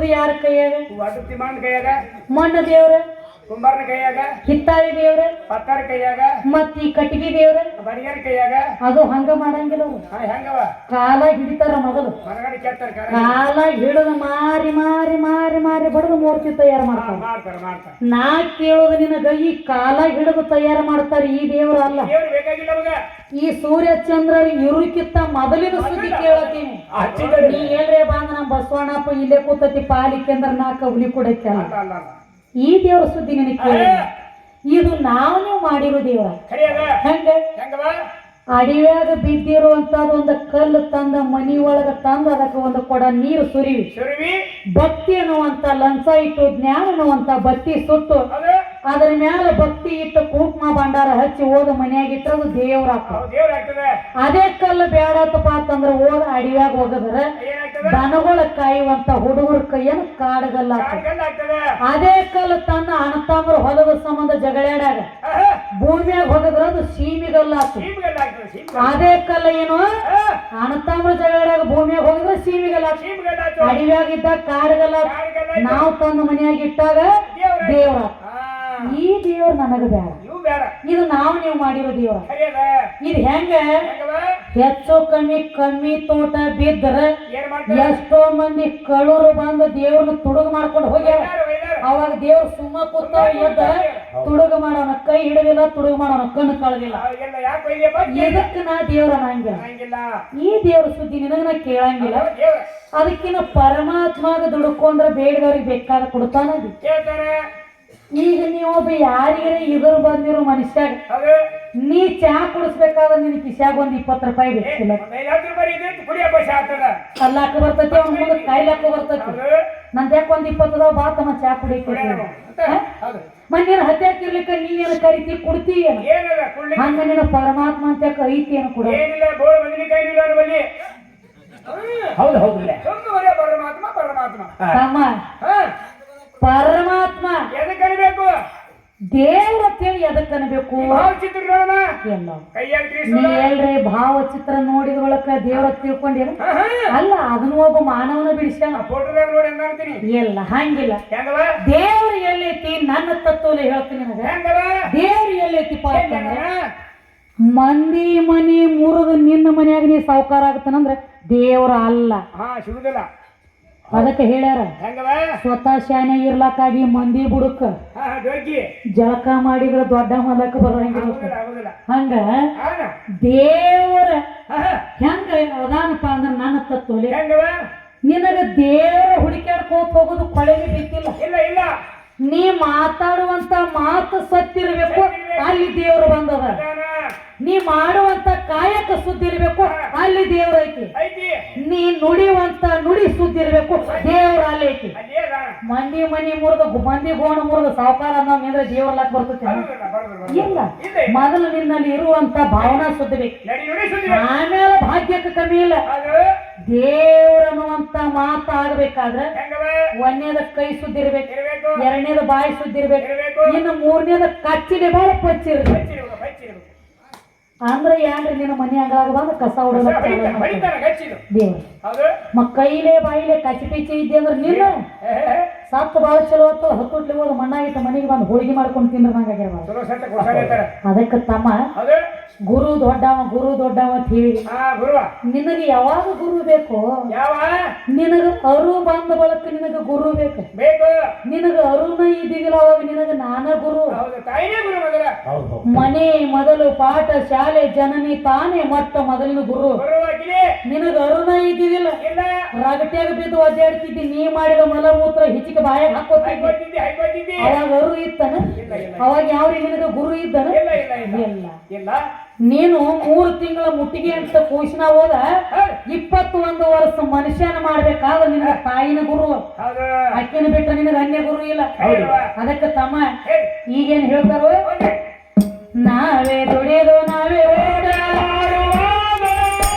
ತುಳಿಯೋದು ಯಾರ ಕೈಯಾಗ? ಒಟ್ಟು ತಿಮ್ಮನ ಕೈಯಾಗ. ಮಣ್ಣು ದೇವ್ರ, ಕುಂಬಾರನ ಕೈಯಾಗ. ಹಿತ್ತಾಳಿ ದೇವ್ರ, ಪತ್ತಾರ ಕೈಯಾಗ. ಮತ್ ಈ ಕಟ್ಟಿಗೆ ದೇವ್ರ ಬಡಿಗರ ಕೈಯಾಗ. ಅದು ಹಂಗ ಮಾಡಂಗಿಲ್ಲ. ಹೆಂಗವ ಕಾಲ ಹಿಡಿತಾರ ಮೊದಲು. ಮನಗಡೆ ಕೆತ್ತಾರ ಕಾಲ ಹಿಡಿದು ಮಾರಿ ಮಾರಿ ಮಾರಿ ಮಾರಿ ಬಡದು ಮೂರ್ತಿ ತಯಾರು ಮಾಡ್ತಾರ. ಮಾಡ್ತಾರ. ನಾ ಕೇಳೋದು ನಿನಗ ಈ ಕಾಲ ಹಿಡಿದು ತಯಾರು ಮಾಡ್ತಾರ, ಈ ದೇವ್ರ ಅಲ್ಲ. ಬೇಕಾಗಿಲ್ಲ ಅವಾಗ. ಈ ಸೂರ್ಯ ಚಂದ್ರ ಇರುಕಿತ್ತ ಮೊದಲಿನ ಸುದ್ದಿ ಕೇಳತ್ತೀನಿ. ನೀ ಹೇಳ್ರೆ ಬಂದ ನಮ್ಮ ಬಸವಣ್ಣಪ್ಪ ಇಲ್ಲೇ ಕೂತತಿ ಪಾಲಿಕೆ ಅಂದ್ರ ನಾ ಕಬ್ಲಿ ಕೊಡಕ್ಕೆ ಅಲ್ಲ. ಈ ದೇವ್ರ ಸುದ್ದಿ ನಿನಗೆ ಕೇಳ. ಇದು ನಾವು ಮಾಡಿರೋ ದೇವ್ರ. ಹೆಂಗ ಅಡಿವ್ಯಾಗ ಬಿದ್ದಿರುವಂತದ್ದು ಒಂದು ಕಲ್ಲು ತಂದ ಮನಿ ಒಳಗ ತಂದ ಅದಕ್ಕೆ ಒಂದು ಕೊಡ ನೀರು ಸುರಿವಿ, ಭಕ್ತಿ ಅನ್ನುವಂತ ಲಂಚ ಇಟ್ಟು ಜ್ಞಾನ ಅನ್ನುವಂತ ಬತ್ತಿ ಸುಟ್ಟು ಅದ್ರ ಮ್ಯಾಲ ಭಕ್ತಿ ಇಟ್ಟು ಕುಂಕುಮ ಭಂಡಾರ ಹಚ್ಚಿ ಓದ ಮನ್ಯಾಗಿಟ್ಟ ಅದು ದೇವ್ರ. ಅದೇ ಕಲ್ಲು ಬೇಡತ್ತಪ್ಪ ಅಂತಂದ್ರ ಓದ ಅಡಿವ್ಯಾಗ ಹೋಗದ್ರ ದನಗಳ ಕಾಯುವಂತ ಹುಡುಗರ ಕೈಯನ್ನು ಕಾಡಗಲ್ಲ. ಅದೇ ಕಲ್ಲು ತನ್ನ ಅಣ್ಣತಮ್ಮರ ಹೊಲದ ಸಂಬಂಧ ಜಗಳಾಡಾಗ ಭೂಮಿಯಾಗ ಹೋಗದ್ರ ಅದು ಸೀಮಿಗಲ್ಲ. ಅದೇ ಕಲ್ಲ ಏನು ಅಣ್ಣತಮ್ಮರ ಜಗಳಾಡಾಗ ಭೂಮಿಯಾಗ ಹೋಗಿದ್ರೆ ಸೀಮಿಗಲ್ಲ. ಅಡಿವ್ಯಾಗ ಇದ್ದಾಗ ಕಾಡಗಲ್ಲ. ನಾವು ತಂದು ಮನೆಯಾಗ ಇಟ್ಟಾಗ ದೇವ್ರ. ಈ ದೇವ್ರ ನನಗ ಬೇಡ. ಇದು ನೀವು ಮಾಡಿರೋ ದೇವ್ರ. ಇದು ಹೆಂಗ ಹೆಚ್ಚು ಕಮ್ಮಿ ತೋಟ ಬಿದ್ರ ಎಷ್ಟೋ ಮಂದಿ ಕಳ್ಳರು ಬಂದು ದೇವ್ರನ್ನ ತುಡುಗ ಮಾಡ್ಕೊಂಡು ಹೋಗ್ಯಾರ. ಅವಾಗ ದೇವ್ರ ಸುಮ್ಮ ಕೂತ ಎದ್ದ ತುಡುಗ ಮಾಡೋಣ ಕೈ ಹಿಡದಿಲ್ಲ, ತುಡುಗ ಮಾಡೋಣ ಕಣ್ಣು ಕಳದಿಲ್ಲ. ಇದಕ್ಕ ನಾ ದೇವ್ರ ಅನ್ನಂಗಿಲ್ಲ. ಈ ದೇವ್ರ ಸುದ್ದಿ ನಿನಗ ನಾ ಕೇಳಂಗಿಲ್ಲ. ಅದಕ್ಕಿನ್ನ ಪರಮಾತ್ಮಾಗ ದುಡ್ಕೊಂಡ್ರೆ ಬೇಡದವ್ರಿಗೆ ಬೇಕಾದ ಕೊಡ್ತಾನ. ಈಗ ನೀವೊಬ್ಬ ಯಾರಿಗಾರ ಇದ್ರ ಬಂದಿರೋ ಮನುಷ್ಯಾಗ ನೀ ಚಾ ಕುಡಿಸ್ಬೇಕಾದ್ರೆ ನಿನ್ ಕಿಶ್ಯಾಗ ಒಂದ್ 20 ರೂಪಾಯಿ ಬೇಕಿಲ್ಲ. ಕಲ್ಲಾಕ ಬರ್ತೈತಿ, ಅವ್ನ ಮುಂದೆ ಕಾಯ್ಲಾಕ ಬರ್ತೈತಿ. ನಂದ್ ಯಾಕೆ ಒಂದ್ 20 ಅದಾವ ಬಾ ತಮ್ಮ ಚಾ ಕುಡಿಯಕ್ಕೆ. ಮನೇನು ಹತ್ಯಾಕಿರ್ಲಿಕ್ಕ ನೀನೇನು ಕರಿತಿ ಕುಡ್ತಿ ಏನು? ಹಂಗ ನೀನು ಪರಮಾತ್ಮ ಅಂತ ಐತಿ ಏನು ಕೂಡ ತಮ್ಮ. ಪರಮಾತ್ಮ ದೇವ್ರ ಅಂತೇಳಿ ಎದಕ್ ಅನ್ಬೇಕು? ನೀ ಹೇಳ್ರಿ ಭಾವಚಿತ್ರ ನೋಡಿದ ಒಳಕ ದೇವ್ರ ತಿಳ್ಕೊಂಡಿರ ಅಲ್ಲ. ಅದನ್ನ ಒಬ್ಬ ಮಾನವನ ಬಿಡಿಸ್ಯಾನ. ಎಲ್ಲ ಹಂಗಿಲ್ಲ. ದೇವ್ರ ಎಲ್ಲೈತಿ ನನ್ನ ತತ್ವಲೆ ಹೇಳ್ತೀನಿ ನನಗ. ದೇವ್ರ ಎಲ್ಲೈತಿಪ್ಪ ಅಂತಂದ್ರ ಮಂದಿ ಮನಿ ಮುರಿದು ನಿನ್ನ ಮನ್ಯಾಗ ನೀ ಸಾವುಕಾರ ಆಗತ್ತನಂದ್ರ ದೇವ್ರ ಅಲ್ಲ. ಅದಕ್ಕೆ ಹೇಳ್ಯಾರ ಸ್ವತಃ ಶಾನೆ ಇರ್ಲಕ್ಕಾಗಿ ಮಂದಿ ಬುಡಕ ಜಳಕ ಮಾಡಿದ್ರ ದೊಡ್ಡ ಮಲಕ ಬರಂಗಿಲ್ಲ. ಹಂಗ ದೇವರ ಹೆಂಗ ಅದಾನಪ್ಪ ಅಂದ್ರ ನನ್ನ ತತ್ವಲೆ ನಿನಗ ದೇವರ ಹುಡುಕ್ಯಾಡ್ಕೋತ ಹೋಗೋದು ಕೊಳೆಗೆ ಬಿತ್ತಿಲ್ಲ. ನೀ ಮಾತಾಡುವಂತ ಮಾತು ಸತ್ತಿರ್ಬೇಕು, ಅಲ್ಲಿ ದೇವ್ರು ಬಂದದ. ನೀ ಮಾಡುವಂತ ಕಾಯಕ ಸುದ್ದಿ ಇರ್ಬೇಕು, ಅಲ್ಲಿ ದೇವ್ರ ಐತಿ. ನೀ ನುಡಿಯುವಂತ ನುಡಿ ಸುದ್ದಿ ಇರ್ಬೇಕು, ದೇವ್ರ ಅಲ್ಲಿ ಐತಿ. ಮಂದಿ ಮನಿ ಮುರಿದ ಮಂದಿ ಗೋಣ ಮುರಿದ ಸಾವುಕಾರ ಅಂದ್ರೆ ದೇವ್ರಲಾಕ್ ಬರ್ತೈತಿ ಇಲ್ಲ. ಮೊದಲು ನಿನ್ನಲ್ಲಿ ಇರುವಂತ ಭಾವನಾ ಸುದ್ದಿ ಬೇಕು, ಆಮೇಲೆ ಭಾಗ್ಯಕ್ಕೆ ಕಮ್ಮಿ ಇಲ್ಲ. ದೇವ್ರ ಅನ್ನುವಂತ ಮಾತಾಗಬೇಕಾದ್ರೆ ಒಂದನೇದ ಕೈ ಸುದ್ದಿ ಇರ್ಬೇಕು, ಎರಡನೇದ ಬಾಯಿ ಸುದ್ದಿ ಇರ್ಬೇಕು, ಇನ್ನು ಮೂರನೇದ ಕಚ್ಚಿಗೆ ಬಾಳ ಪಚ್ಚಿರ್ಬೇಕು. ಅಂದ್ರೆ ಯಾನ್ರಿ ನಿನ್ನ ಮನೆ ಅಂಗಳಾಗ ಬಂದು ಕಸ ಹೊಡೋದ ದೇವ್ರ ಕೈಲೇ ಬಾಯಿಲೆ ಕಚ್ಚಿ ಪಿಚ್ಚಿ ಇದ್ದೆ ಅಂದ್ರೆ ನೀನು ಸತ್ತು ಬಾಳ ಚಲೋ ಹೊತ್ತು ಹತ್ತುಟ್ಲಿ ಹೋದ ಮಣ್ಣಾಗಿಟ್ಟು ಮನೆಗೆ ಬಂದು ಹೋಳಿಗೆ ಮಾಡ್ಕೊಂಡು ತಿಂದ್ರೆ ನಂಗಾಗ್ಯಾರ. ಅದಕ್ಕೆ ತಮ್ಮ ಗುರು ದೊಡ್ಡವ ಅಂತ ಹೇಳಿ ನಿನಗೆ ಯಾವಾಗ ಗುರು ಬೇಕು? ನಿನಗ ಅರು ಬಂದ ಬಳಕ ನಿನಗ ಗುರು ಬೇಕು. ನಿನಗ ಅರುನ ಇದ್ದಿಲ್ಲ ಅವಾಗ ನಿನಗ ನಾನ ಗುರು. ಮನೆ ಮೊದಲು ಪಾಠ ಶಾಲೆ ಜನನಿ ತಾನೇ ಮಟ್ಟ ಮೊದಲಿನ ಗುರು. ನಿನಗ ಅರುನ ಇದ್ದಿದ್ದಿಲ್ಲ, ರಗಟ್ಯಾಗ ಬಿದ್ದು ಒದ್ದಾಡ್ತಿದ್ದಿ. ನೀ ಮಾಡಿದ ಮಲಮೂತ್ರ ಹಿಚಿಕ ಬಾಯಾಗ ಹಾಕೋತಿದ್ದಿ. ಅವಾಗ ಅರು ಇತ್ತನ? ಅವಾಗ ಯಾವ್ರಿ ನಿನಗ ಗುರು ಇದ್ದನ? ಇಲ್ಲ. ನೀನು 3 ತಿಂಗಳ ಮುಟ್ಟಿಗೆ ಅಂತ ಕೂಸಿನ ಹೋದ 21 ವರ್ಷ ಮನುಷ್ಯನ ಮಾಡ್ಬೇಕಾದ್ರೆ ನಿನ್ನ ತಾಯಿನ ಗುರು. ಅಕ್ಕಿನ ಬಿಟ್ಟ ನಿನಗ ಅನ್ಯ ಗುರು ಇಲ್ಲ. ಅದಕ್ಕೆ ತಮ್ಮ ಈಗೇನ್ ಹೇಳ್ತಾರೋ ನಾವೇ